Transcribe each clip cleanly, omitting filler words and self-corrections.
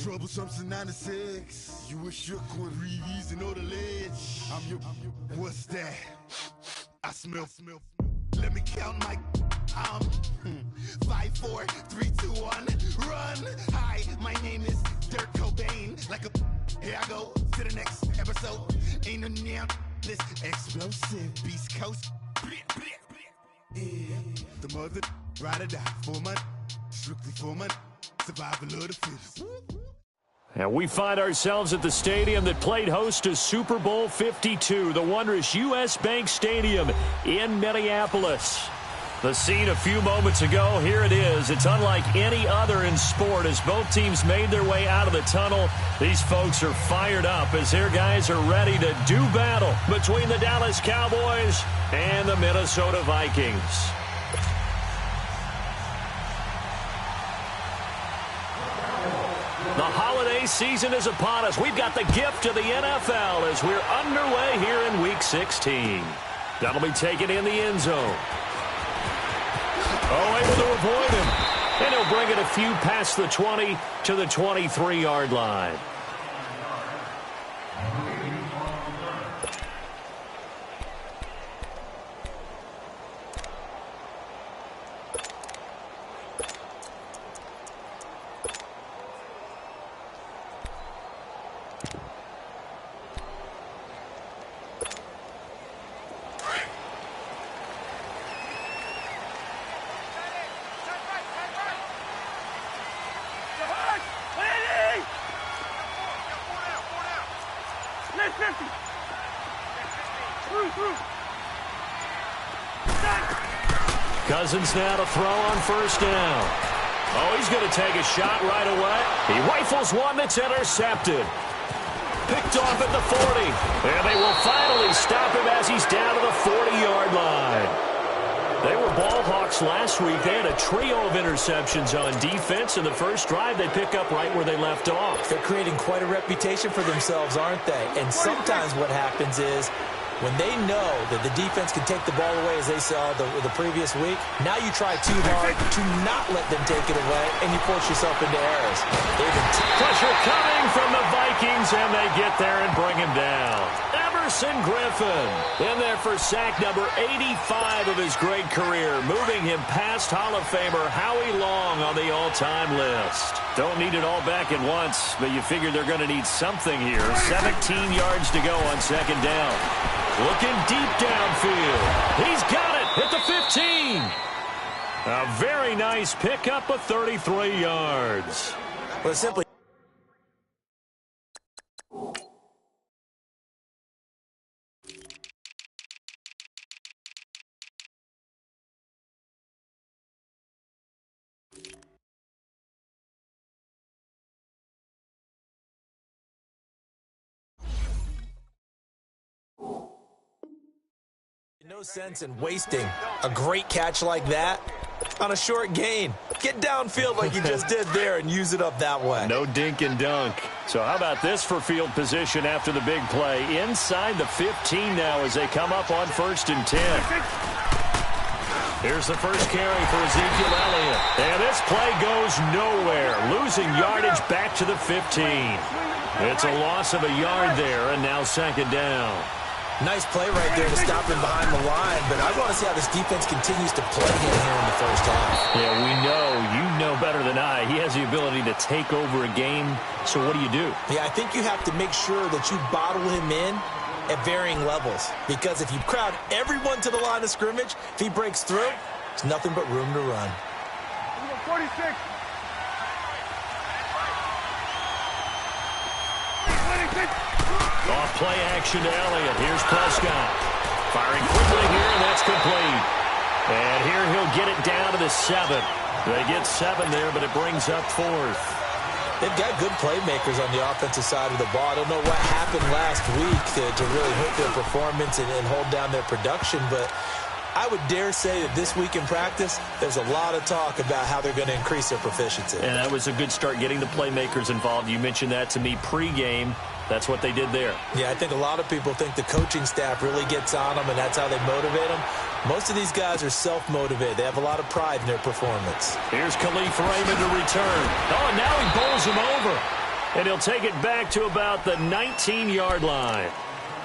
Troublesome since 96. You a shook one, breathe easy, know the ledge. I'm your, what's that? I smell. Let me count my 5, 4, 3, 2, 1, run. Hi, my name is Dirk Cobain. Like a, here I go to the next episode. Ain't no damn this explosive Beast Coast. Yeah. The mother ride or die for my, strictly for my survival of the fittest. And we find ourselves at the stadium that played host to Super Bowl 52, the wondrous U.S. Bank Stadium in Minneapolis. The scene a few moments ago, here it is. It's unlike any other in sport as both teams made their way out of the tunnel. These folks are fired up as their guys are ready to do battle between the Dallas Cowboys and the Minnesota Vikings. The holiday season is upon us. We've got the gift of the NFL as we're underway here in Week 16. That'll be taken in the end zone. Oh, able to avoid him. And he'll bring it a few past the 20 to the 23-yard line. Cousins now to throw on first down. Oh, he's going to take a shot right away. He rifles one that's intercepted. Picked off at the 40. And they will finally stop him as he's down to the 40-yard line. They were ball hawks last week. They had a trio of interceptions on defense. In the first drive, they pick up right where they left off. They're creating quite a reputation for themselves, aren't they? And sometimes what happens is when they know that the defense can take the ball away, as they saw the previous week, now you try too hard to not let them take it away, and you force yourself into errors. Pressure coming from the Vikings, and they get there and bring him down. Everson Griffin in there for sack number 85 of his great career, moving him past Hall of Famer Howie Long on the all-time list. Don't need it all back at once, but you figure they're going to need something here. 17 yards to go on second down. Looking deep downfield. He's got it at the 15. A very nice pickup of 33 yards. Well, simply no sense in wasting a great catch like that on a short gain. Get downfield like you just did there and use it up that way. No dink and dunk. So how about this for field position after the big play? Inside the 15 now as they come up on 1st and 10. Here's the first carry for Ezekiel Elliott. And this play goes nowhere. Losing yardage back to the 15. It's a loss of a yard there, and now second down. Nice play right there to stop him behind the line, but I want to see how this defense continues to play him here in the first half. Yeah, we know. You know better than I. He has the ability to take over a game, so what do you do? Yeah, I think you have to make sure that you bottle him in at varying levels, because if you crowd everyone to the line of scrimmage, if he breaks through, there's nothing but room to run. 46. Off play action to Elliott. Here's Prescott. Firing quickly here, and that's complete. And here he'll get it down to the 7. They get 7 there, but it brings up 4th. They've got good playmakers on the offensive side of the ball. I don't know what happened last week to really hurt their performance and hold down their production, but I would dare say that this week in practice, there's a lot of talk about how they're going to increase their proficiency. And that was a good start, getting the playmakers involved. You mentioned that to me pregame. That's what they did there. Yeah, I think a lot of people think the coaching staff really gets on them, and that's how they motivate them. Most of these guys are self-motivated. They have a lot of pride in their performance. Here's Khalif Raymond to return. Oh, and now he bowls him over. And he'll take it back to about the 19-yard line.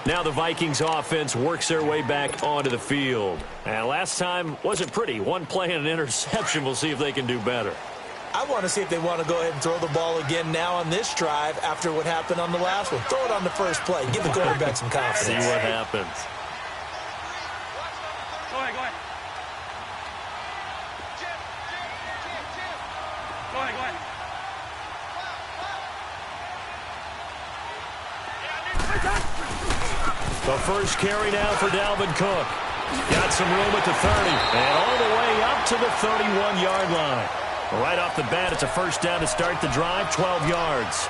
Now the Vikings offense works their way back onto the field. And last time wasn't pretty. One play and an interception. We'll see if they can do better. I want to see if they want to go ahead and throw the ball again now on this drive after what happened on the last one. Throw it on the first play. Give the quarterback some confidence. See what happens. Go ahead, go ahead. Go ahead, go ahead. The first carry now for Dalvin Cook. Got some room at the 30. And all the way up to the 31-yard line. Right off the bat, it's a first down to start the drive, 12 yards.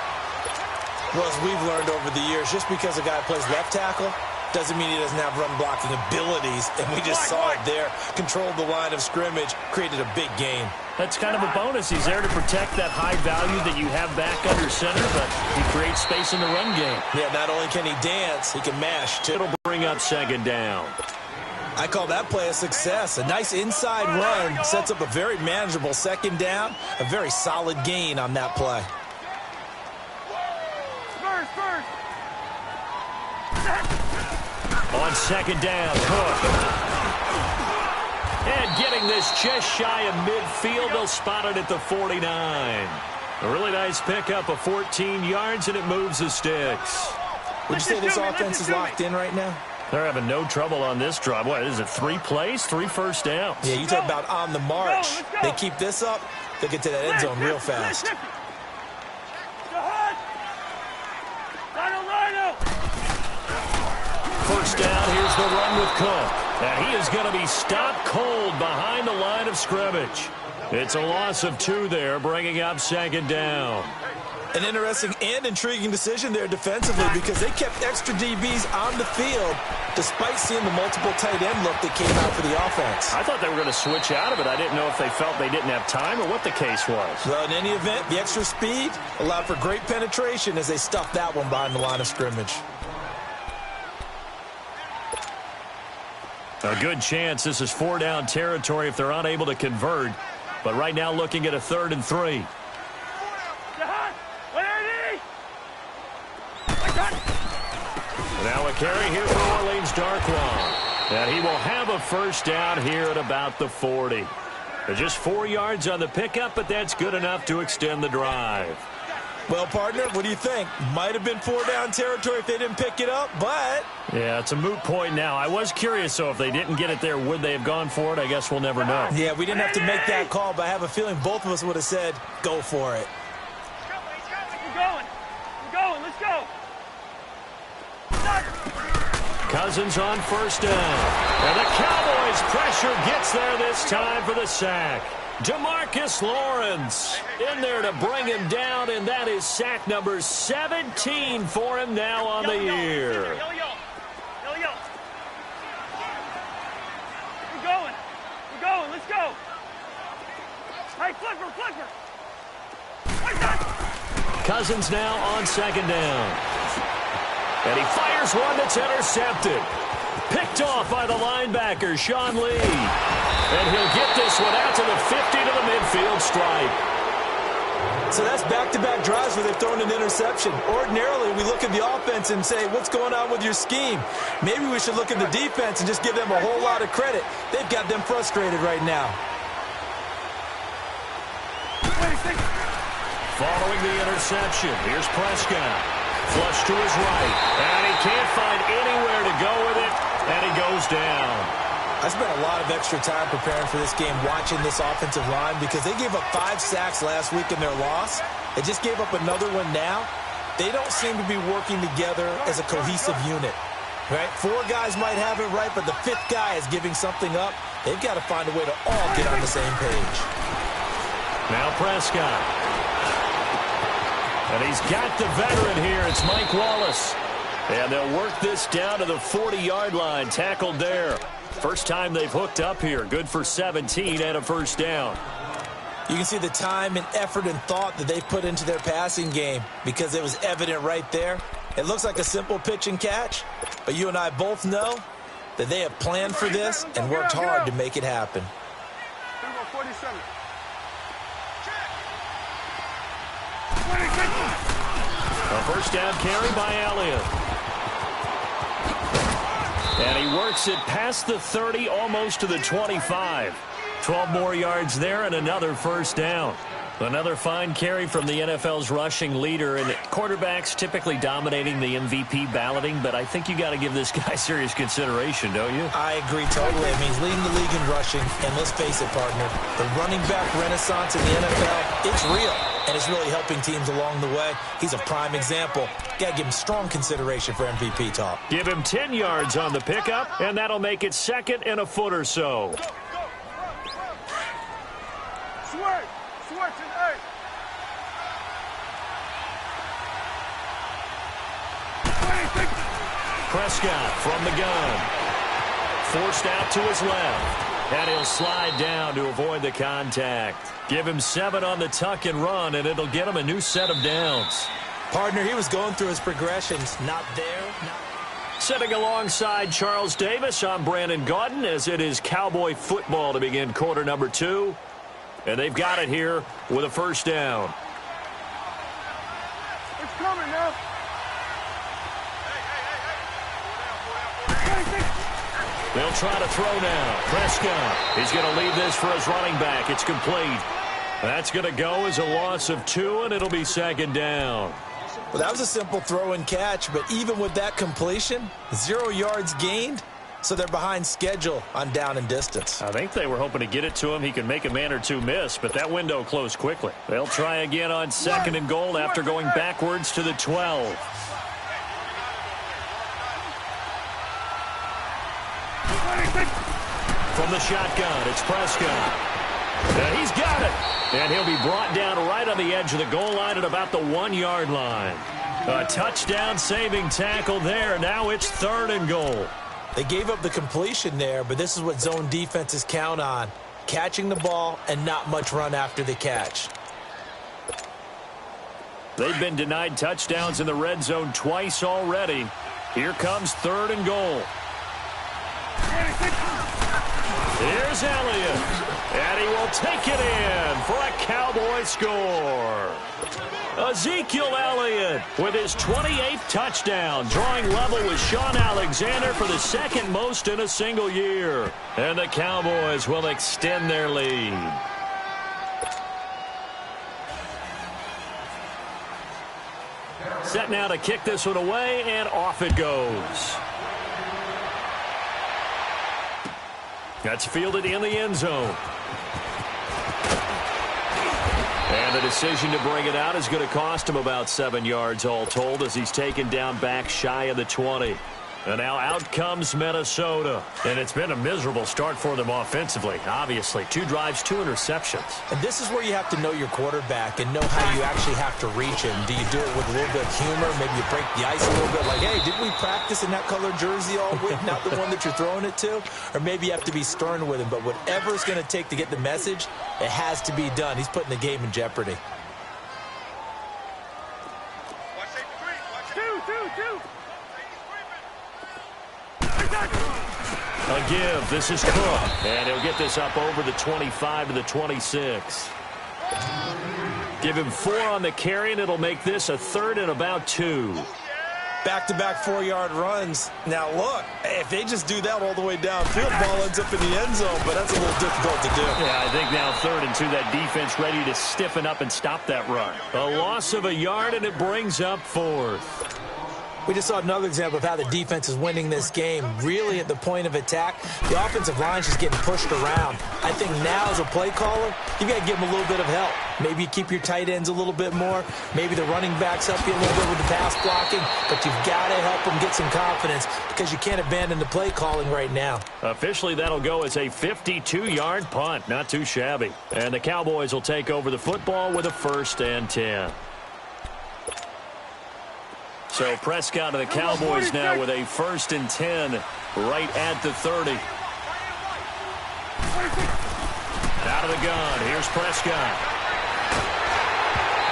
Well, as we've learned over the years, just because a guy plays left tackle doesn't mean he doesn't have run-blocking abilities. And we just saw it there. Controlled the line of scrimmage, created a big gain. That's kind of a bonus. He's there to protect that high value that you have back under center, but he creates space in the run game. Yeah, not only can he dance, he can mash, too. It'll bring up second down. I call that play a success. A nice inside run sets up a very manageable second down. A very solid gain on that play. First. On second down, Cook. And getting this just shy of midfield, they'll spot it at the 49. A really nice pickup of 14 yards, and it moves the sticks. Would you say this offense is locked in right now? They're having no trouble on this drive. What is it, 3 plays, 3 first downs? Yeah, you talk about on the march. They keep this up, they'll get to that end zone real fast. First down, here's the run with Cook. And he is going to be stopped cold behind the line of scrimmage. It's a loss of 2 there, bringing up second down. An interesting and intriguing decision there defensively because they kept extra DBs on the field despite seeing the multiple tight end look that came out for the offense. I thought they were going to switch out of it. I didn't know if they felt they didn't have time or what the case was. Well, in any event, the extra speed allowed for great penetration as they stuffed that one behind the line of scrimmage. A good chance this is 4-down territory if they're unable to convert. But right now looking at a 3rd and 3. Now a carry here for Orleans Darkwan. And he will have a first down here at about the 40. Just 4 yards on the pickup, but that's good enough to extend the drive. Well, partner, what do you think? Might have been 4-down territory if they didn't pick it up, but... Yeah, it's a moot point now. I was curious, so if they didn't get it there, would they have gone for it? I guess we'll never know. Yeah, we didn't have to make that call, but I have a feeling both of us would have said, go for it. We're going. Let's go. Cousins on first down. And the Cowboys' pressure gets there this time for the sack. DeMarcus Lawrence in there to bring him down, and that is sack number 17 for him now on the year. We're going. Let's go. Hey, flipper. Cousins now on second down. And he fires one that's intercepted. Picked off by the linebacker, Sean Lee. And he'll get this one out to the 50 to the midfield stripe. So that's back-to-back drives where they've thrown an interception. Ordinarily, we look at the offense and say, what's going on with your scheme? Maybe we should look at the defense and just give them a whole lot of credit. They've got them frustrated right now. Following the interception, here's Prescott. Flush to his right, and he can't find anywhere to go with it, and he goes down. I spent a lot of extra time preparing for this game watching this offensive line because they gave up 5 sacks last week in their loss. They just gave up another one now. They don't seem to be working together as a cohesive unit. Right? 4 guys might have it right, but the 5th guy is giving something up. They've got to find a way to all get on the same page. Now Prescott. And he's got the veteran here. It's Mike Wallace. And they'll work this down to the 40-yard line. Tackled there. First time they've hooked up here. Good for 17 and a first down. You can see the time and effort and thought that they've put into their passing game because it was evident right there. It looks like a simple pitch and catch, but you and I both know that they have planned for this and worked hard to make it happen. 47. A first down carry by Elliott. And he works it past the 30, almost to the 25. 12 more yards there and another first down. Another fine carry from the NFL's rushing leader, and quarterbacks typically dominating the MVP balloting, but I think you got to give this guy serious consideration, don't you? I agree totally. I mean, he's leading the league in rushing, and let's face it, partner, the running back renaissance in the NFL, it's real, and it's really helping teams along the way. He's a prime example. Got to give him strong consideration for MVP talk. Give him 10 yards on the pickup, and that'll make it second and a foot or so. Prescott from the gun. Forced out to his left. And he'll slide down to avoid the contact. Give him 7 on the tuck and run, and it'll get him a new set of downs. Partner, he was going through his progressions. Not there. Sitting alongside Charles Davis, I'm Brandon Gaudin, as it is Cowboy football to begin quarter number 2. And they've got it here with a first down. It's coming now. They'll try to throw now. Prescott. He's going to leave this for his running back. It's complete. That's going to go as a loss of 2, and it'll be second down. Well, that was a simple throw and catch, but even with that completion, 0 yards gained, so they're behind schedule on down and distance. I think they were hoping to get it to him. He could make a man or two miss, but that window closed quickly. They'll try again on second and goal after going backwards to the 12. From the shotgun, it's Prescott. And he's got it. And he'll be brought down right on the edge of the goal line at about the 1-yard line. A touchdown saving tackle there. Now it's third and goal. They gave up the completion there, but this is what zone defenses count on. Catching the ball and not much run after the catch. They've been denied touchdowns in the red zone twice already. Here comes third and goal. Here's Elliott, and he will take it in for a Cowboy score. Ezekiel Elliott with his 28th touchdown, drawing level with Sean Alexander for the second most in a single year. And the Cowboys will extend their lead. Set now to kick this one away, and off it goes. That's fielded in the end zone. And the decision to bring it out is going to cost him about 7 yards all told, as he's taken down back shy of the 20. And now out comes Minnesota. And it's been a miserable start for them offensively, obviously. 2 drives, 2 interceptions. And this is where you have to know your quarterback and know how you actually have to reach him. Do you do it with a little bit of humor? Maybe you break the ice a little bit, like, hey, didn't we practice in that color jersey all week, not the one that you're throwing it to? Or maybe you have to be stern with him. But whatever it's going to take to get the message, it has to be done. He's putting the game in jeopardy. Two. A give. This is Cook. And he'll get this up over the 25 to the 26. Give him 4 on the carry, and it'll make this a third and about 2. Back-to-back 4-yard runs. Now, look, if they just do that all the way downfield, ball ends up in the end zone, but that's a little difficult to do. Yeah, I think now third and 2, that defense ready to stiffen up and stop that run. A loss of a yard, and it brings up 4th. We just saw another example of how the defense is winning this game. Really at the point of attack, the offensive line's just getting pushed around. I think now as a play caller, you got to give them a little bit of help. Maybe you keep your tight ends a little bit more. Maybe the running backs help you a little bit with the pass blocking. But you've got to help them get some confidence because you can't abandon the play calling right now. Officially, that'll go as a 52-yard punt. Not too shabby. And the Cowboys will take over the football with a 1st and 10. So Prescott and the Cowboys now with a 1st and 10 right at the 30. Out of the gun. Here's Prescott.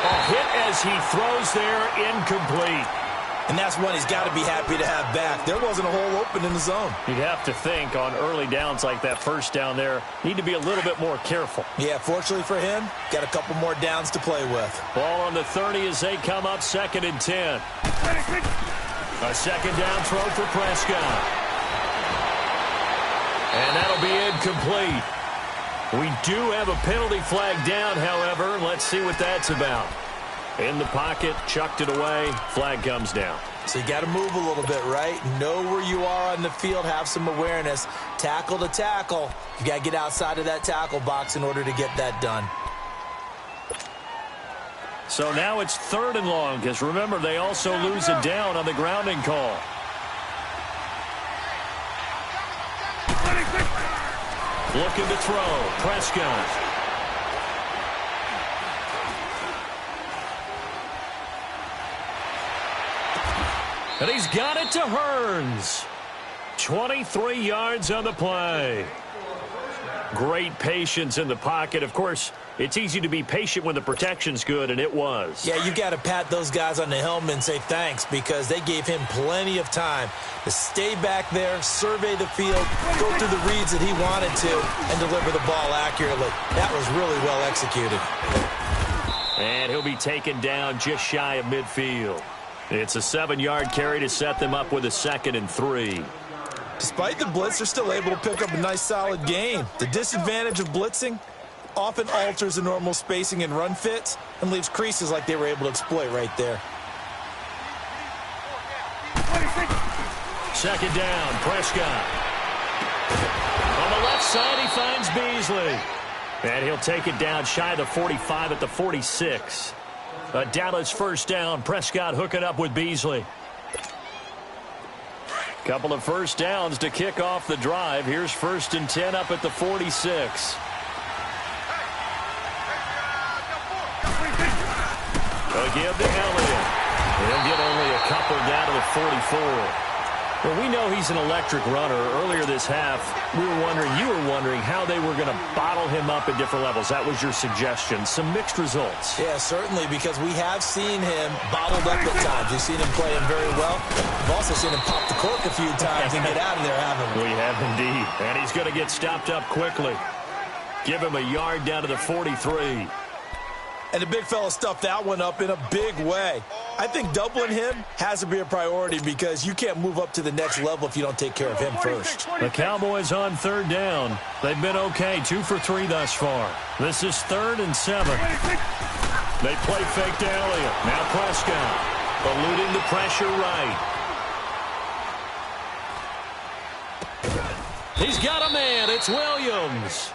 A hit as he throws there, incomplete. And that's one he's got to be happy to have back. There wasn't a hole open in the zone. You'd have to think on early downs like that first down there, need to be a little bit more careful. Yeah, fortunately for him, got a couple more downs to play with. Ball on the 30 as they come up 2nd and 10. A second down throw for Prescott. And that'll be incomplete. We do have a penalty flag down, however. Let's see what that's about. In the pocket, chucked it away, flag comes down. So you got to move a little bit, right? Know where you are on the field, have some awareness. Tackle to tackle. You got to get outside of that tackle box in order to get that done. So now it's 3rd and long, because remember, they also lose a down on the grounding call. Looking to throw, Prescott. And he's got it to Hearns. 23 yards on the play. Great patience in the pocket. Of course, it's easy to be patient when the protection's good, and it was. Yeah, you got to pat those guys on the helmet and say thanks, because they gave him plenty of time to stay back there, survey the field, go through the reads that he wanted to, and deliver the ball accurately. That was really well executed. And he'll be taken down just shy of midfield. It's a 7-yard carry to set them up with a 2nd and 3. Despite the blitz, they're still able to pick up a nice, solid gain. The disadvantage of blitzing often alters the normal spacing and run fits and leaves creases like they were able to exploit right there. 2nd down, Prescott. On the left side, he finds Beasley. And he'll take it down shy of the 45 at the 46. A Dallas first down. Prescott hooking up with Beasley. Couple of first downs to kick off the drive. Here's 1st and 10 up at the 46. They'll give to Elliott. He'll get only a couple down to the 44. Well, we know he's an electric runner. Earlier this half, you were wondering how they were going to bottle him up at different levels. That was your suggestion. Some mixed results. Yeah, certainly, because we have seen him bottled up at times. We've seen him play him very well. We've also seen him pop the cork a few times and get out of there, haven't we? We have indeed. And he's going to get stopped up quickly. Give him a yard down to the 43. And the big fella stuffed that one up in a big way. I think doubling him has to be a priority, because you can't move up to the next level if you don't take care of him first. The Cowboys on 3rd down. They've been okay, 2 for 3 thus far. This is 3rd and 7. They play fake to Elliott. Now Prescott eluding the pressure right. He's got a man. It's Williams.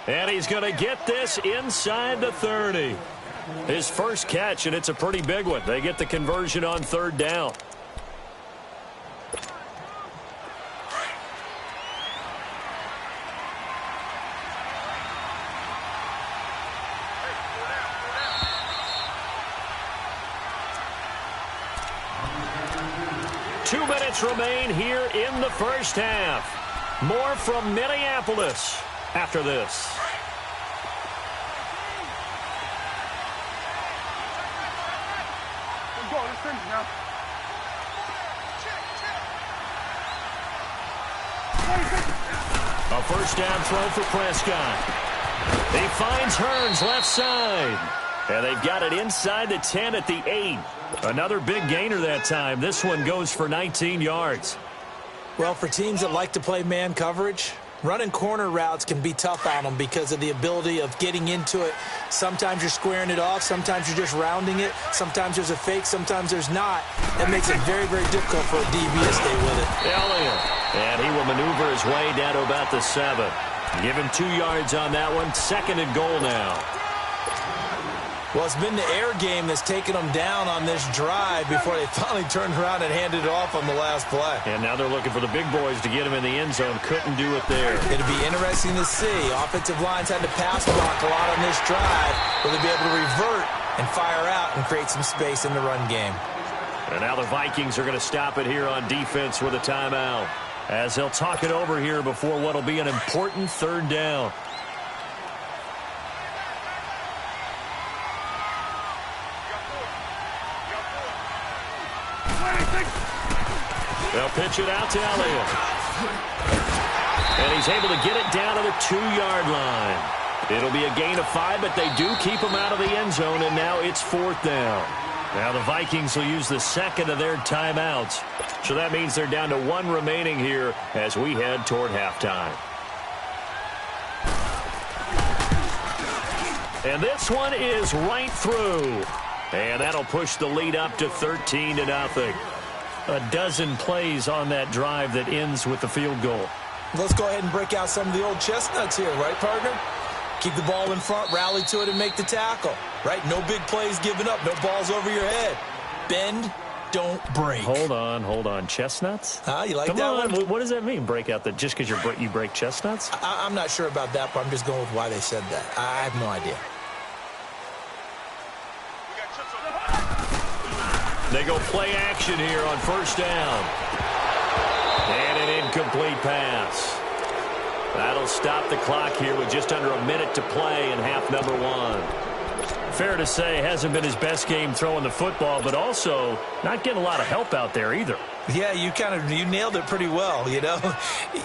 And he's going to get this inside the 30. His first catch, and it's a pretty big one. They get the conversion on 3rd down. Two minutes remain here in the first half. More from Minneapolis after this. A first down throw for Prescott. He finds Hearns left side. And they've got it inside the 10 at the 8. Another big gainer that time. This one goes for 19 yards. Well, for teams that like to play man coverage, running corner routes can be tough on them because of the ability of getting into it. Sometimes you're squaring it off. Sometimes you're just rounding it. Sometimes there's a fake. Sometimes there's not. That makes it very, very difficult for a DB to stay with it. Elliott. And he will maneuver his way down to about the 7. Give him 2 yards on that one. 2nd and goal now. Well, it's been the air game that's taken them down on this drive before they finally turned around and handed it off on the last play. And now they're looking for the big boys to get him in the end zone. Couldn't do it there. It'll be interesting to see. Offensive lines had to pass block a lot on this drive. Will they be able to revert and fire out and create some space in the run game? And now the Vikings are going to stop it here on defense with a timeout, as they'll talk it over here before what will be an important 3rd down. They'll pitch it out to Elliott. And he's able to get it down to the 2-yard line. It'll be a gain of 5, but they do keep him out of the end zone, and now it's 4th down. Now the Vikings will use the second of their timeouts. So that means they're down to 1 remaining here as we head toward halftime. And this one is right through. And that'll push the lead up to 13-0. A dozen plays on that drive that ends with the field goal. Let's go ahead and break out some of the old chestnuts here, right, partner? Keep the ball in front, rally to it, and make the tackle, right? No big plays given up, no balls over your head. Bend, don't break. Hold on. Chestnuts? You like Come that on. one? What does that mean, break out? Just because you break chestnuts? I'm not sure about that, but I'm just going with why they said that. I have no idea. They go play action here on 1st down. And an incomplete pass. That'll stop the clock here with just under a minute to play in half number 1. Fair to say, hasn't been his best game throwing the football, but also not getting a lot of help out there either. Yeah, you nailed it pretty well, you know.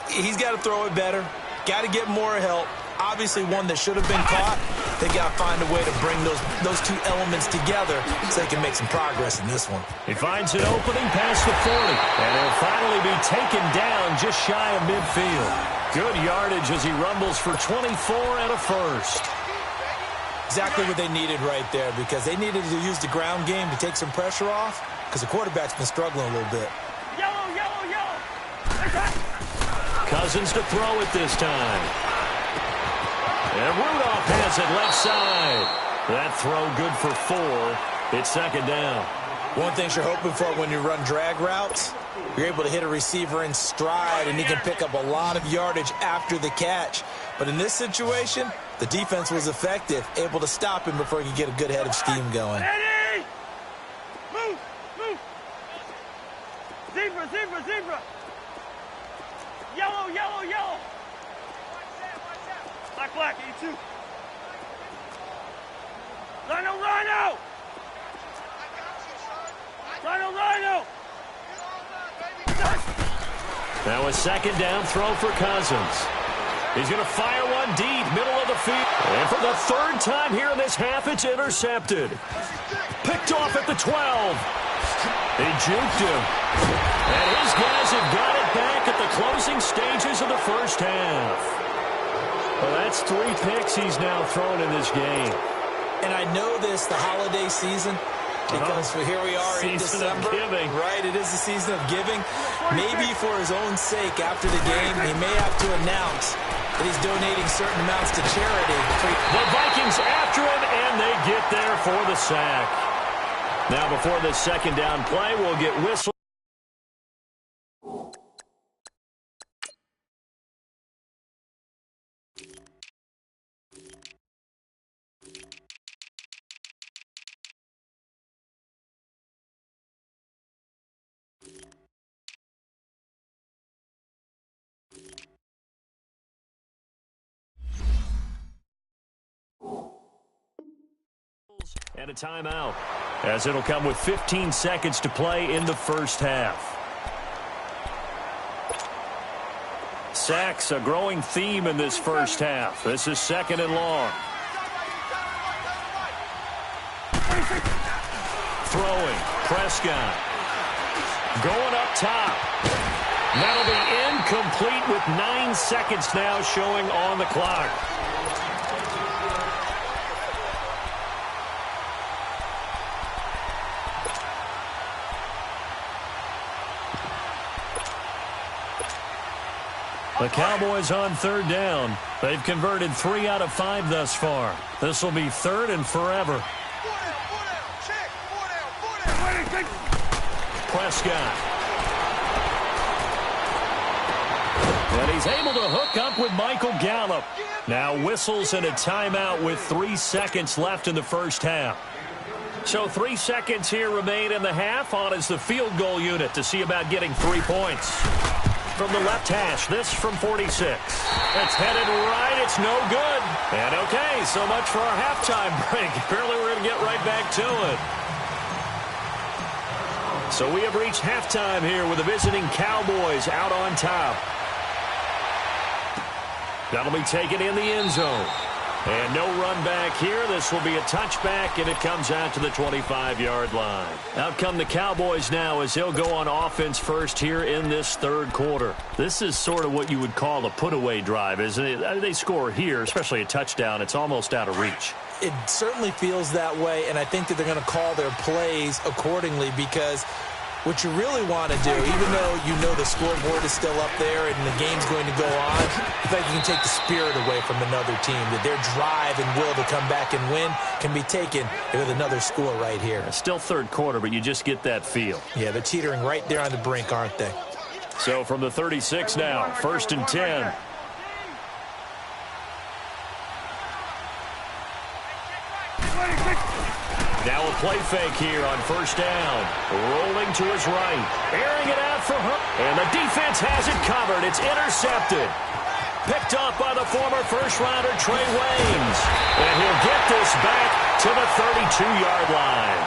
He's got to throw it better. Got to get more help. Obviously one that should have been caught. They got to find a way to bring those two elements together so they can make some progress in this one. He finds an opening past the 40, and he'll finally be taken down just shy of midfield. Good yardage as he rumbles for 24 and a first. Exactly what they needed right there, because they needed to use the ground game to take some pressure off, because the quarterback's been struggling a little bit. Yellow. Cousins to throw it this time. And Rudolph has it left side. That throw good for 4. It's 2nd down. One thing you're hoping for when you run drag routes, you're able to hit a receiver in stride, and he can pick up a lot of yardage after the catch. But in this situation, the defense was effective, able to stop him before he could get a good head of steam going. Eddie! Move! Zebra! Yellow! Black, E2. Rhino! Now a 2nd down throw for Cousins. He's going to fire one deep, middle of the field. And for the 3rd time here in this half, it's intercepted. Picked off at the 12. He juked him. And his guys have got it back at the closing stages of the 1st half. Well, that's 3 picks he's now thrown in this game. And I know this, the holiday season, because here we are in December. Giving. Right, it is the season of giving. Maybe for his own sake after the game, he may have to announce that he's donating certain amounts to charity. The Vikings after him, and they get there for the sack. Now before this 2nd down play, we'll get whistle. And a timeout, as it'll come with 15 seconds to play in the 1st half. Sacks, a growing theme in this 1st half. This is 2nd and long. Throwing, Prescott. Going up top. That'll be incomplete with 9 seconds now showing on the clock. The Cowboys on 3rd down. They've converted 3 out of 5 thus far. This will be 3rd and forever. Prescott. And he's able to hook up with Michael Gallup. Now whistles and a timeout with 3 seconds left in the 1st half. So 3 seconds here remain in the half. On is the field goal unit to see about getting 3 points. From the left hash, this from 46. It's headed right. It's no good. And okay, so much for our halftime break. Apparently we're going to get right back to it. So we have reached halftime here with the visiting Cowboys out on top. That'll be taken in the end zone. And no run back here. This will be a touchback, and it comes out to the 25-yard line. Out come the Cowboys now as they'll go on offense first here in this third quarter. This is sort of what you would call a put-away drive, isn't it? They score here, especially a touchdown. It's almost out of reach. It certainly feels that way, and I think that they're going to call their plays accordingly because what you really want to do, even though you know the scoreboard is still up there and the game's going to go on, I think you can take the spirit away from another team, that their drive and will to come back and win can be taken with another score right here. It's still third quarter, but you just get that feel. Yeah, they're teetering right there on the brink, aren't they? So from the 36 now, 1st and 10. Now a play fake here on 1st down. Rolling to his right. Airing it out for Hook. And the defense has it covered. It's intercepted. Picked up by the former first-rounder Trey Waynes. And he'll get this back to the 32-yard line.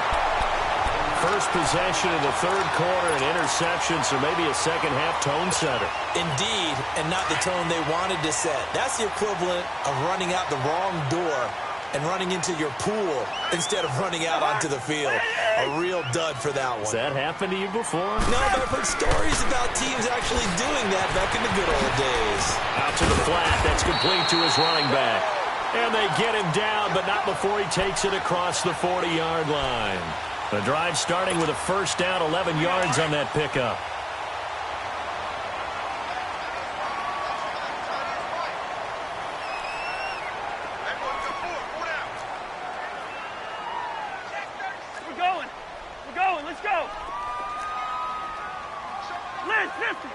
First possession of the third quarter and interception, so maybe a second-half tone setter. Indeed, and not the tone they wanted to set. That's the equivalent of running out the wrong door and running into your pool instead of running out onto the field. A real dud for that one. Has that happened to you before? No, but I've heard stories about teams actually doing that back in the good old days. Out to the flat. That's complete to his running back. And they get him down, but not before he takes it across the 40-yard line. The drive starting with a first down, 11 yards on that pickup. Let's go. Liz, 50.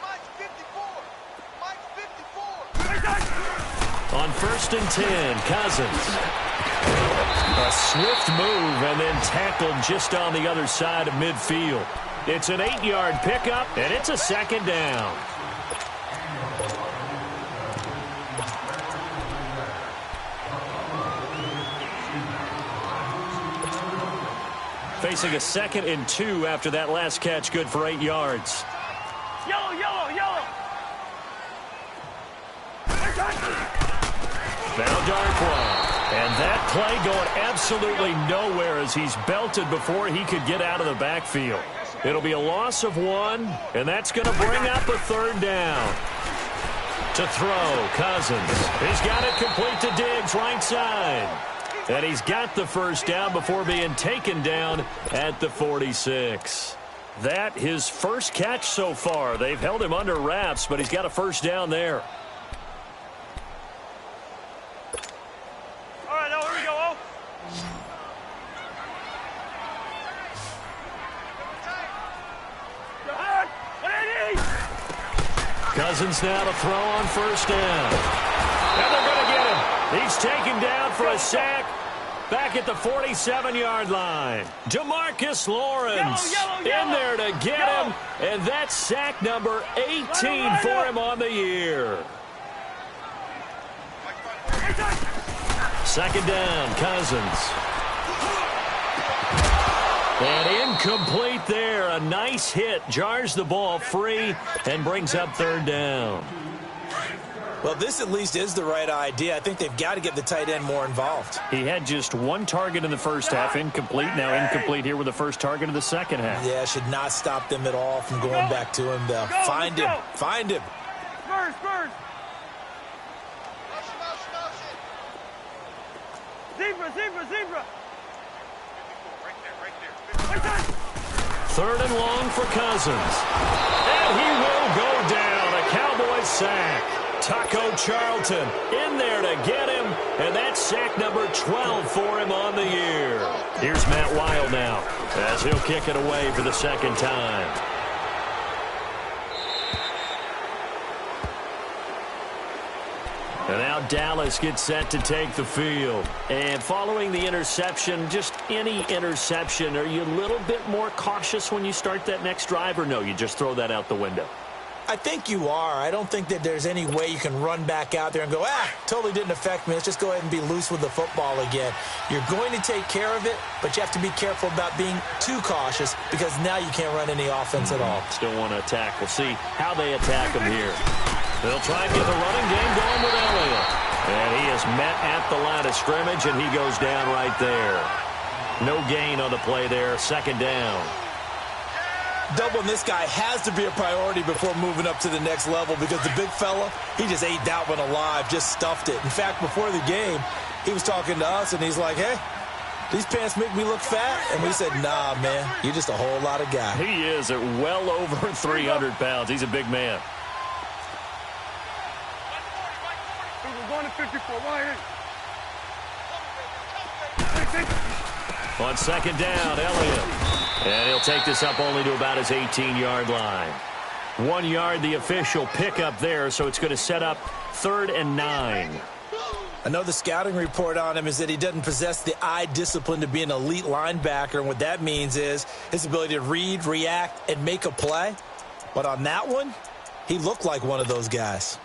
Mike's 54. Mike's 54. On 1st and 10, Cousins. A swift move and then tackled just on the other side of midfield. It's an 8-yard pickup, and it's a second down. Facing a 2nd and 2 after that last catch, good for 8 yards. Yellow. Now Darkwa. And that play going absolutely nowhere as he's belted before he could get out of the backfield. It'll be a loss of 1, and that's going to bring up a 3rd down. To throw, Cousins. He's got it complete to Diggs, right side. And he's got the first down before being taken down at the 46. That his first catch so far. They've held him under wraps, but he's got a first down there. All right, here we go. Cousins now to throw on first down. And they're going to get him. He's taken down for a sack back at the 47-yard line. DeMarcus Lawrence in there to get him. And that's sack number 18 for him on the year. 2nd down, Cousins. And incomplete there. A nice hit. Jars the ball free and brings up 3rd down. Well, this at least is the right idea. I think they've got to get the tight end more involved. He had just 1 target in the first half. Incomplete. Now incomplete here with the first target of the second half. Yeah, should not stop them at all from going back to him, though. Find him. Find him. Spurs. Zebra. 3rd and long for Cousins. And he will go down. A Cowboys sack. Taco Charlton in there to get him. And that's sack number 12 for him on the year. Here's Matt Wild now as he'll kick it away for the 2nd time. And now Dallas gets set to take the field. And following the interception, just any interception, are you a little bit more cautious when you start that next drive, or no, you just throw that out the window? I think you are. I don't think that there's any way you can run back out there and go, totally didn't affect me. Let's just go ahead and be loose with the football again. You're going to take care of it, but you have to be careful about being too cautious because now you can't run any offense at all. Still want to attack. We'll see how they attack him here. They'll try and get the running game going with Elliott. And he is met at the line of scrimmage, and he goes down right there. No gain on the play there. Second down. Doubling this guy has to be a priority before moving up to the next level because the big fella, he just ate that one alive, just stuffed it. In fact, before the game, he was talking to us, and he's like, hey, these pants make me look fat? And we said, nah, man, you're just a whole lot of guy. He is at well over 300 pounds. He's a big man. We're going to 54. Why? On second down, Elliott. And he'll take this up only to about his 18-yard line. 1 yard, the official pickup there, so it's going to set up 3rd and 9. I know the scouting report on him is that he doesn't possess the eye discipline to be an elite linebacker, and what that means is his ability to read, react, and make a play. But on that one, he looked like one of those guys.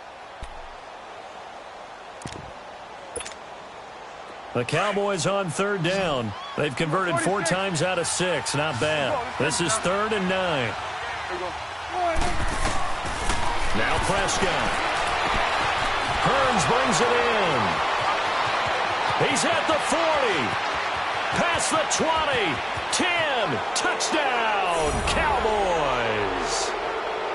The Cowboys on 3rd down. They've converted 4 times out of 6. Not bad. This is 3rd and 9. Now Prescott. Hearns brings it in. He's at the 40. Past the 20. 10. Touchdown, Cowboys.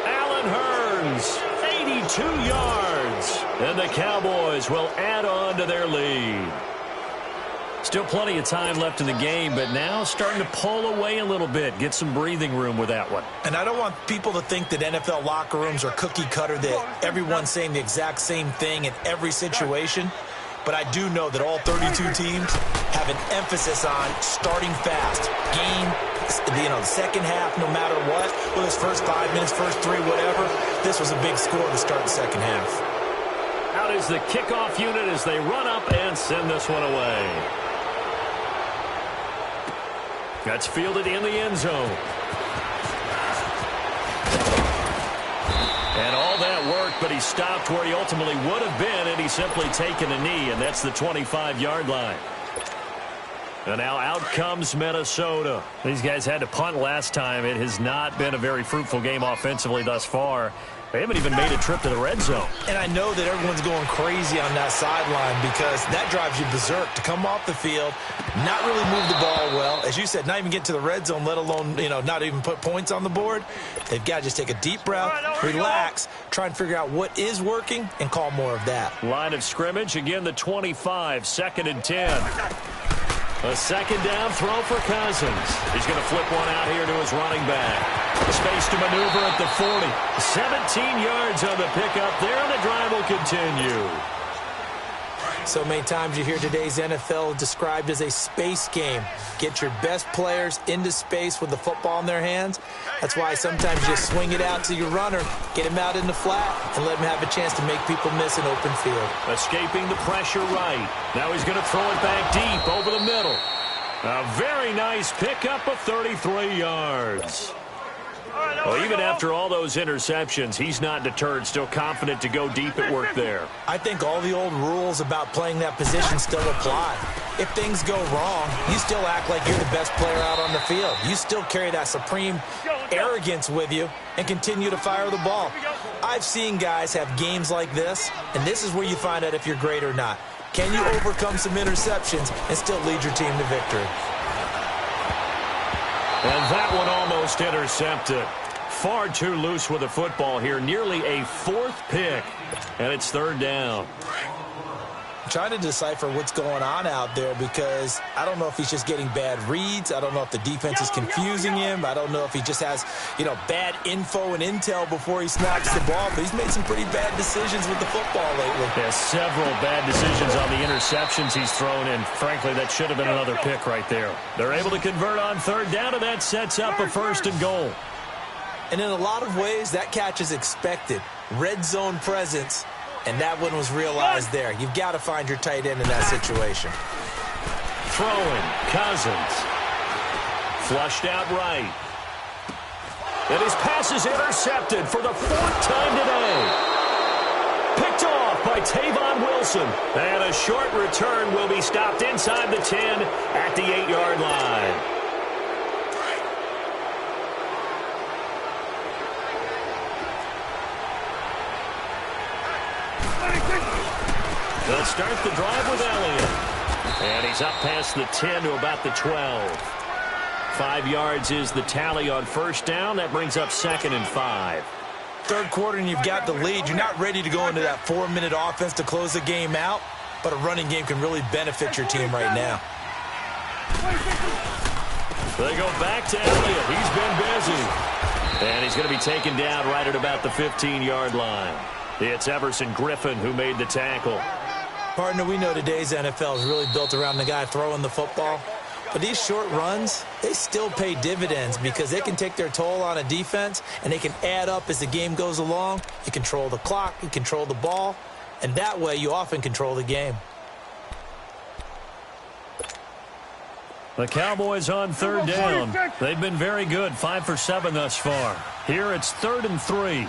Allen Hearns, 82 yards. And the Cowboys will add on to their lead. Still plenty of time left in the game, but now starting to pull away a little bit. Get some breathing room with that one. And I don't want people to think that NFL locker rooms are cookie cutter, that everyone's saying the exact same thing in every situation. But I do know that all 32 teams have an emphasis on starting fast. Game, the second half, no matter what. Well, it's first 5 minutes, first 3, whatever. This was a big score to start the second half. Out is the kickoff unit as they run up and send this one away. That's fielded in the end zone. And all that worked, but he stopped where he ultimately would have been, and he's simply taken a knee, and that's the 25-yard line. And now out comes Minnesota. These guys had to punt last time. It has not been a very fruitful game offensively thus far. They haven't even made a trip to the red zone. And I know that everyone's going crazy on that sideline because that drives you berserk to come off the field, not really move the ball well. As you said, not even get to the red zone, let alone, not even put points on the board. They've got to just take a deep breath, relax, try and figure out what is working, and call more of that. Line of scrimmage, again, the 25, 2nd and 10. A second down throw for Cousins. He's going to flip one out here to his running back. Space to maneuver at the 40. 17 yards on the pickup there, and the drive will continue. So many times you hear today's NFL described as a space game. Get your best players into space with the football in their hands. That's why sometimes you just swing it out to your runner, get him out in the flat, and let him have a chance to make people miss an open field. Escaping the pressure right. Now he's going to throw it back deep over the middle. A very nice pickup of 33 yards. Well, even after all those interceptions, he's not deterred, still confident to go deep at work there. I think all the old rules about playing that position still apply. If things go wrong, you still act like you're the best player out on the field. You still carry that supreme arrogance with you and continue to fire the ball. I've seen guys have games like this, and this is where you find out if you're great or not. Can you overcome some interceptions and still lead your team to victory? And that one almost intercepted. Far too loose with the football here. Nearly a 4th pick. And it's 3rd down. I'm trying to decipher what's going on out there because I don't know if he's just getting bad reads. I don't know if the defense is confusing him. I don't know if he just has, bad info and intel before he snaps the ball. But he's made some pretty bad decisions with the football lately. Yeah, several bad decisions on the interceptions he's thrown in. Frankly, that should have been another pick right there. They're able to convert on 3rd down, and that sets up a 1st and goal. And in a lot of ways, that catch is expected. Red zone presence. And that one was realized there. You've got to find your tight end in that situation. Throwing, Cousins. Flushed out right. And his pass is intercepted for the 4th time today. Picked off by Tavon Wilson. And a short return will be stopped inside the 10 at the 8-yard line. They'll start the drive with Elliott. And he's up past the 10 to about the 12. 5 yards is the tally on first down. That brings up 2nd and 5. Third quarter and you've got the lead. You're not ready to go into that 4-minute offense to close the game out, but a running game can really benefit your team right now. They go back to Elliott. He's been busy. And he's going to be taken down right at about the 15-yard line. It's Everson Griffin who made the tackle. Partner, we know today's NFL is really built around the guy throwing the football. But these short runs, they still pay dividends because they can take their toll on a defense, and they can add up as the game goes along. You control the clock, you control the ball, and that way you often control the game. The Cowboys on third down. They've been very good, 5 for 7 thus far. Here it's 3rd and 3.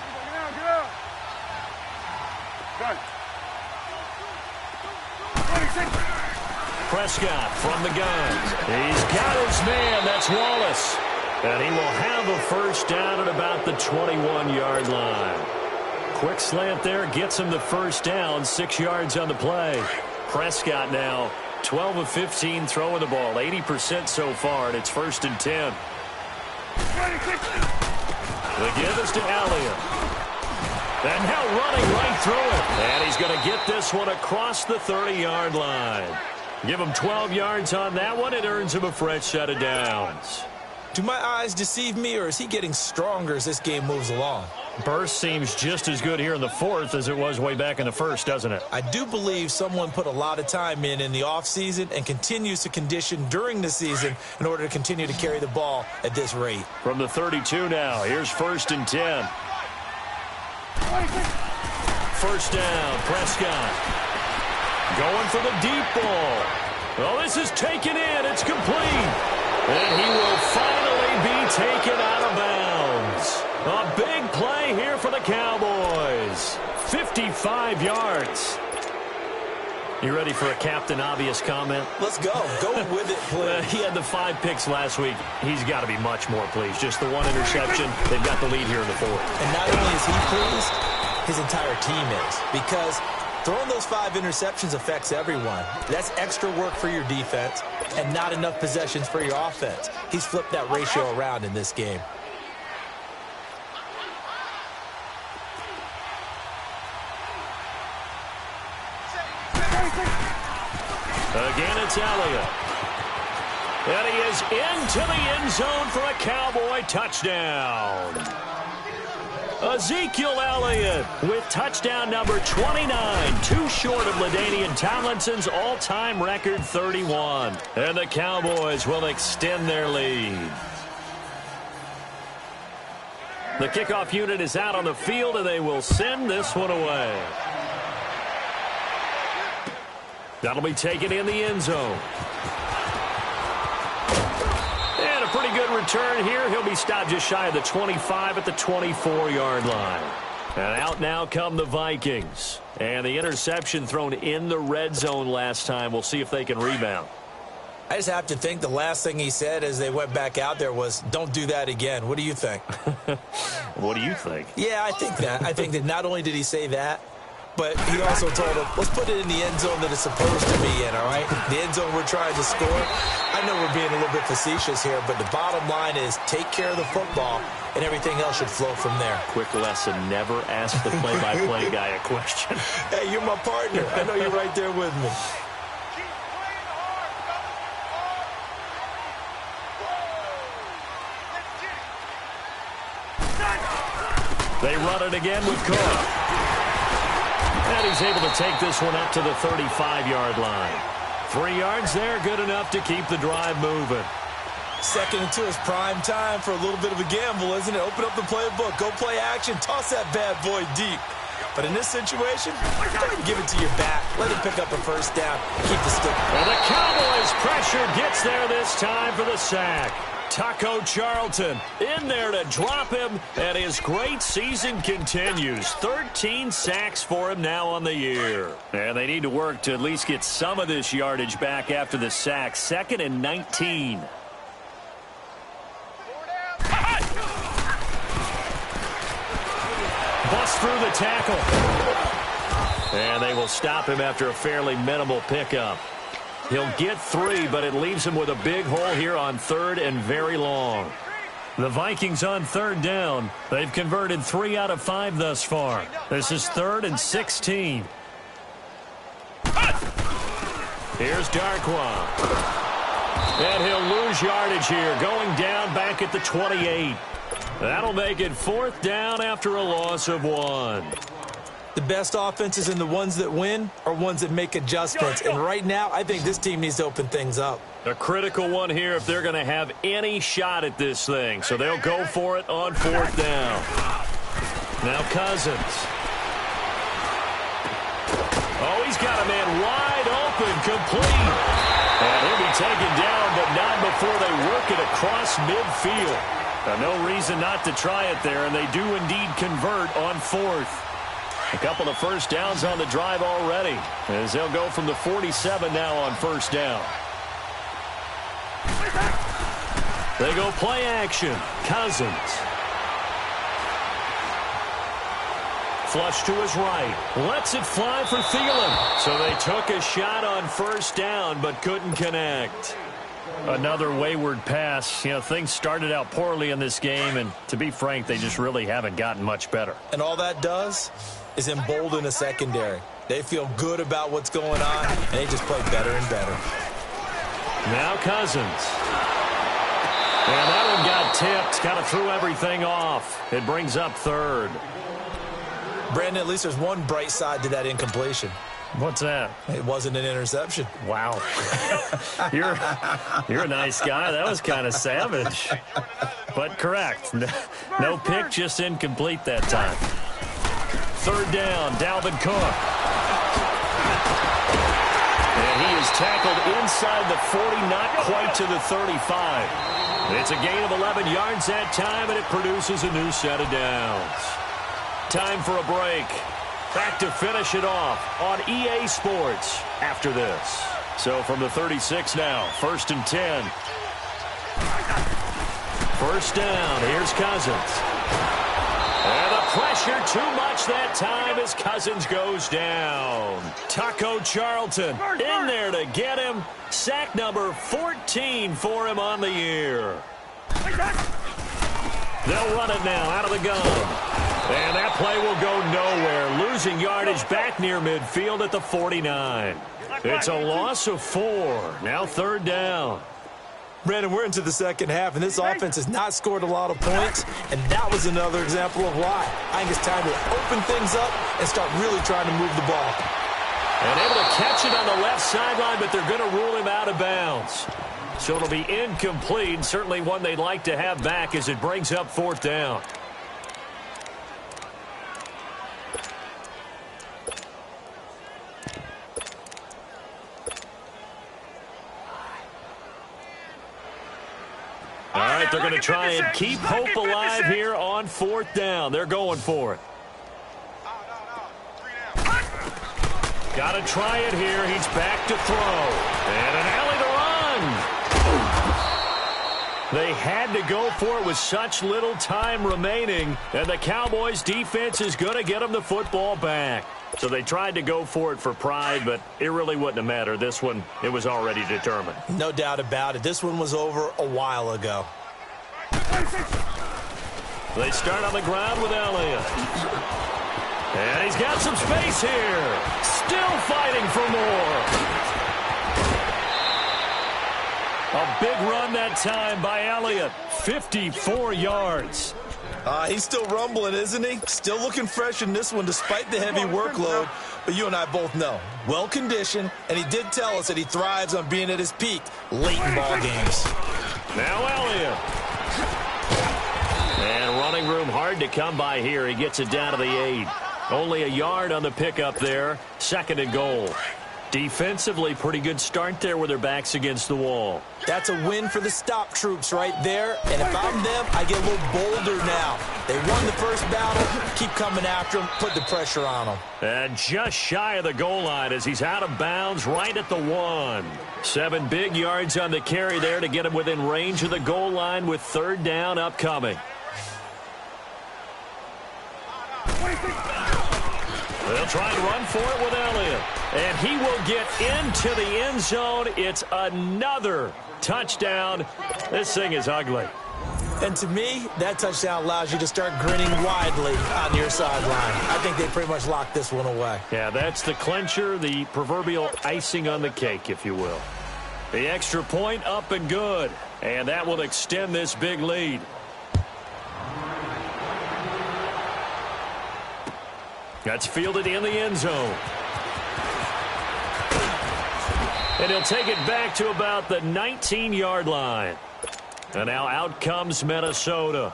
Prescott from the gun. He's got his man. That's Wallace. And he will have a first down at about the 21-yard line. Quick slant there gets him the first down. 6 yards on the play. Prescott now 12 of 15 throwing the ball. 80% so far, and it's 1st and 10. The give is to Elliott. And now running right through it. And he's going to get this one across the 30-yard line. Give him 12 yards on that one. It earns him a fresh set of downs. Do my eyes deceive me, or is he getting stronger as this game moves along? Burst seems just as good here in the 4th as it was way back in the 1st, doesn't it? I do believe someone put a lot of time in the offseason and continues to condition during the season in order to continue to carry the ball at this rate. From the 32 now, here's 1st and 10. First down, Prescott. Going for the deep ball. Well, this is taken in. It's complete. And he will finally be taken out of bounds. A big play here for the Cowboys. 55 yards. You ready for a Captain Obvious comment? Let's go. Go with it, please. He had the 5 picks last week. He's got to be much more pleased. Just the 1 interception. They've got the lead here in the 4th. And not only is he pleased, his entire team is. Because throwing those 5 interceptions affects everyone. That's extra work for your defense and not enough possessions for your offense. He's flipped that ratio around in this game. Again, it's Elliott. And he is into the end zone for a Cowboy touchdown. Ezekiel Elliott with touchdown number 29, too short of LaDainian Tomlinson's all-time record 31. And the Cowboys will extend their lead. The kickoff unit is out on the field, and they will send this one away. That'll be taken in the end zone. And a pretty good return here. He'll be stopped just shy of the 25 at the 24-yard line. And out now come the Vikings. And the interception thrown in the red zone last time. We'll see if they can rebound. I just have to think the last thing he said as they went back out there was, don't do that again. What do you think? What do you think? Yeah, I think that. I think that not only did he say that, but he also told him, let's put it in the end zone that it's supposed to be in, all right? The end zone we're trying to score. I know we're being a little bit facetious here, but the bottom line is take care of the football, and everything else should flow from there. Quick lesson, never ask the play-by-play guy a question. Hey, you're my partner. I know you're right there with me. They run it again with Cook. And he's able to take this one up to the 35-yard line. 3 yards there, good enough to keep the drive moving. 2nd and 2 is prime time for a little bit of a gamble, isn't it? Open up the playbook, go play action, toss that bad boy deep. But in this situation, go ahead and give it to your back. Let him pick up a first down. Keep the stick. And the Cowboys' pressure gets there this time for the sack. Taco Charlton in there to drop him, and his great season continues. 13 sacks for him now on the year. And they need to work to at least get some of this yardage back after the sack. 2nd and 19. Bust through the tackle. And they will stop him after a fairly minimal pickup. He'll get 3, but it leaves him with a big hole here on 3rd and very long. The Vikings on 3rd down. They've converted 3 out of 5 thus far. This is 3rd and 16. Here's Darkwa. And he'll lose yardage here, going down back at the 28. That'll make it 4th down after a loss of 1. The best offenses and the ones that win are ones that make adjustments. And right now, I think this team needs to open things up. A critical one here if they're going to have any shot at this thing. So they'll go for it on 4th down. Now Cousins. Oh, he's got a man wide open, complete. And he'll be taken down, but not before they work it across midfield. Now, no reason not to try it there, and they do indeed convert on 4th. A couple of first downs on the drive already, as they'll go from the 47 now on 1st down. They go play action. Cousins. Flush to his right. Lets it fly for Thielen. So they took a shot on 1st down, but couldn't connect. Another wayward pass. You know, things started out poorly in this game, and to be frank, they just really haven't gotten much better. And all that does is embolden a secondary. They feel good about what's going on, and they just play better and better. Now Cousins. And that one got tipped. Kind of threw everything off. It brings up 3rd. Brandon, at least there's one bright side to that incompletion. What's that? It wasn't an interception. Wow. You're a nice guy. That was kind of savage. But correct. No pick, just incomplete that time. 3rd down, Dalvin Cook. And he is tackled inside the 40, not quite to the 35. It's a gain of 11 yards that time, and it produces a new set of downs. Time for a break. Back to finish it off on EA Sports after this. So from the 36 now, 1st and 10. 1st down, here's Cousins. And the pressure too much that time as Cousins goes down. Taco Charlton in there to get him. Sack number 14 for him on the year. They'll run it now out of the gun. And that play will go nowhere. Losing yardage back near midfield at the 49. It's a loss of 4. Now 3rd down. Brandon, we're into the second half, and this offense has not scored a lot of points, and that was another example of why. I think it's time to open things up and start really trying to move the ball. And able to catch it on the left sideline, but they're going to rule him out of bounds. So it'll be incomplete, certainly one they'd like to have back as it brings up 4th down. All right, they're going to try and keep hope alive here on 4th down. They're going for it. Got to try it here. He's back to throw. And an alley to run. They had to go for it with such little time remaining. And the Cowboys defense is going to get them the football back. So they tried to go for it for pride, but it really wouldn't have mattered. This one, it was already determined. No doubt about it. This one was over a while ago. They start on the ground with Elliott. And he's got some space here. Still fighting for more. A big run that time by Elliott. 54 yards. He's still rumbling, isn't he? Still looking fresh in this one despite the heavy workload. But you and I both know, well-conditioned, and he did tell us that he thrives on being at his peak late in ball games. Now Elliott. And running room hard to come by here. He gets it down to the 8. Only a yard on the pickup there. 2nd and goal. Defensively, pretty good start there with their backs against the wall. That's a win for the stop troops right there. And if I'm them, I get a little bolder now. They won the first battle. Keep coming after them. Put the pressure on them. And just shy of the goal line as he's out of bounds right at the 1. 7 big yards on the carry there to get him within range of the goal line with 3rd down upcoming. They'll try and run for it with Elliott. And he will get into the end zone. It's another touchdown. This thing is ugly. And to me, that touchdown allows you to start grinning widely on your sideline. I think they pretty much locked this one away. Yeah, that's the clincher, the proverbial icing on the cake, if you will. The extra point up and good. And that will extend this big lead. That's fielded in the end zone. And he'll take it back to about the 19-yard line. And now out comes Minnesota.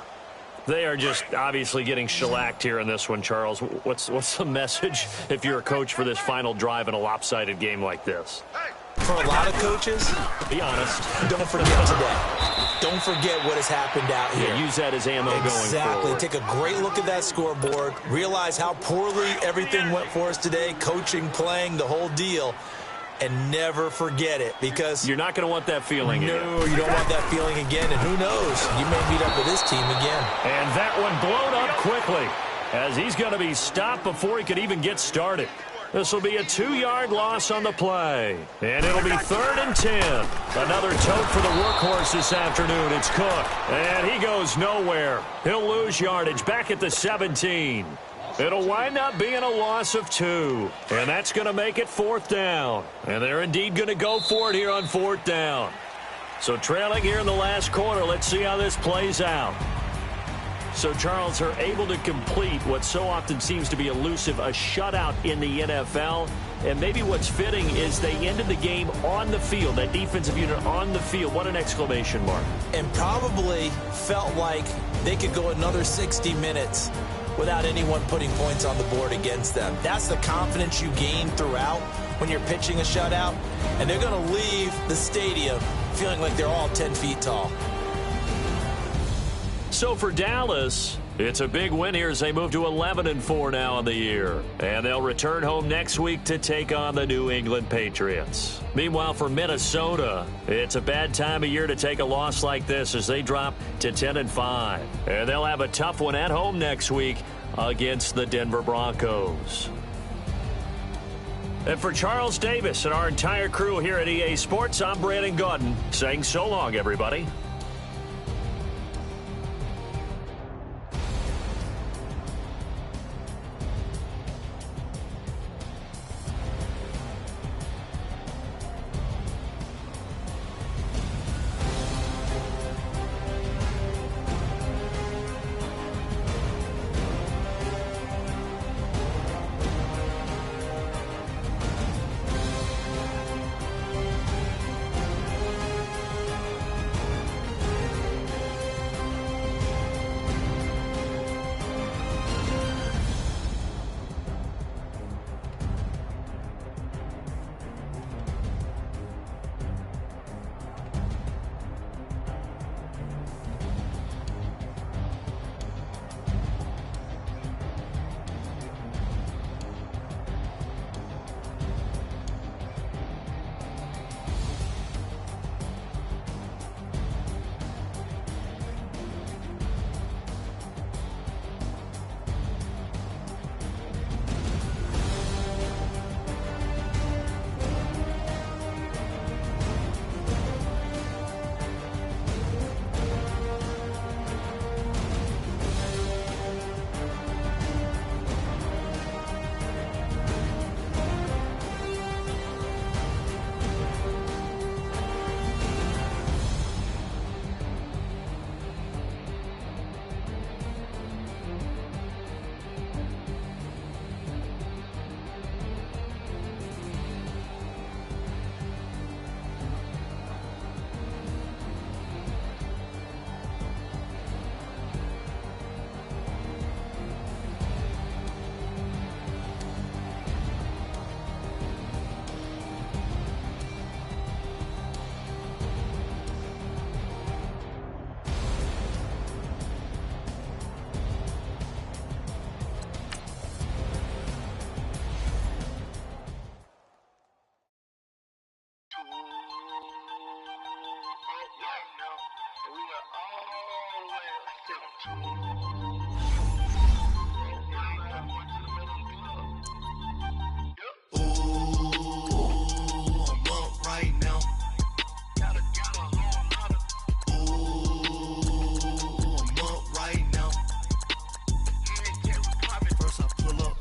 They are just obviously getting shellacked here in this one, Charles. What's the message if you're a coach for this final drive in a lopsided game like this? For a lot of coaches, be honest, don't forget today. Don't forget what has happened out here. Yeah, use that as ammo going forward. Exactly. Take a great look at that scoreboard. Realize how poorly everything went for us today. Coaching, playing, the whole deal. And never forget it, because you're not going to want that feeling again. No, you don't want that feeling again. And who knows? You may meet up with this team again. And that one blown up quickly as he's going to be stopped before he could even get started. This will be a 2-yard loss on the play. And it'll be 3rd and 10. Another tote for the workhorse this afternoon. It's Cook. And he goes nowhere. He'll lose yardage back at the 17. It'll wind up being a loss of 2. And that's going to make it 4th down. And they're indeed going to go for it here on 4th down. So trailing here in the last quarter, let's see how this plays out. So, Charles, are able to complete what so often seems to be elusive, a shutout in the NFL. And maybe what's fitting is they ended the game on the field, that defensive unit on the field. What an exclamation mark. And probably felt like they could go another 60 minutes without anyone putting points on the board against them. That's the confidence you gain throughout when you're pitching a shutout. And they're going to leave the stadium feeling like they're all 10 feet tall. So for Dallas, it's a big win here as they move to 11-4 now in the year. And they'll return home next week to take on the New England Patriots. Meanwhile, for Minnesota, it's a bad time of year to take a loss like this as they drop to 10-5. And they'll have a tough one at home next week against the Denver Broncos. And for Charles Davis and our entire crew here at EA Sports, I'm Brandon Gaudin saying so long, everybody.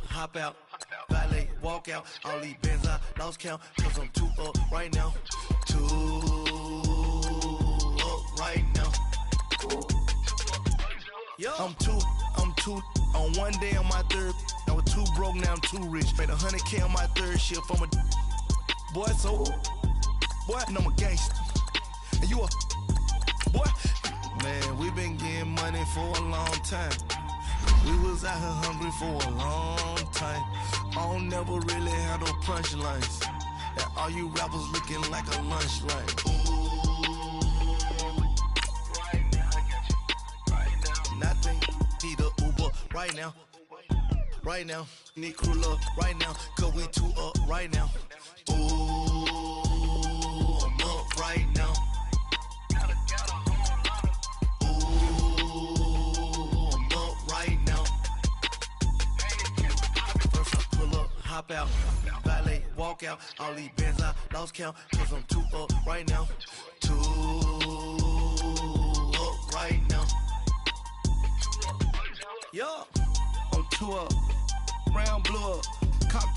Hop out, valet, walk out. All these bands I lost count, cause I'm too up right now. Too up right now. Yo. I'm too on one day on my third. I was too broke, now I'm too rich. Made 100K on my third shift. I'm a boy, so boy, and I'm a gangster. And you a boy. Man, we been getting money for a long time. We was out here hungry for a long time. I don't never really have no punchlines. And all you rappers looking like a lunch line. Right now, I got you. Right now. Nothing, need a Uber right now. Right now, need crew love right now. Cause we too up right now. Ooh, I'm up right now. Hop out, valet, walk out. All these bands I lost count, cause I'm too up right now. Too up right now. Yo, I'm too up. Round blew up. Cop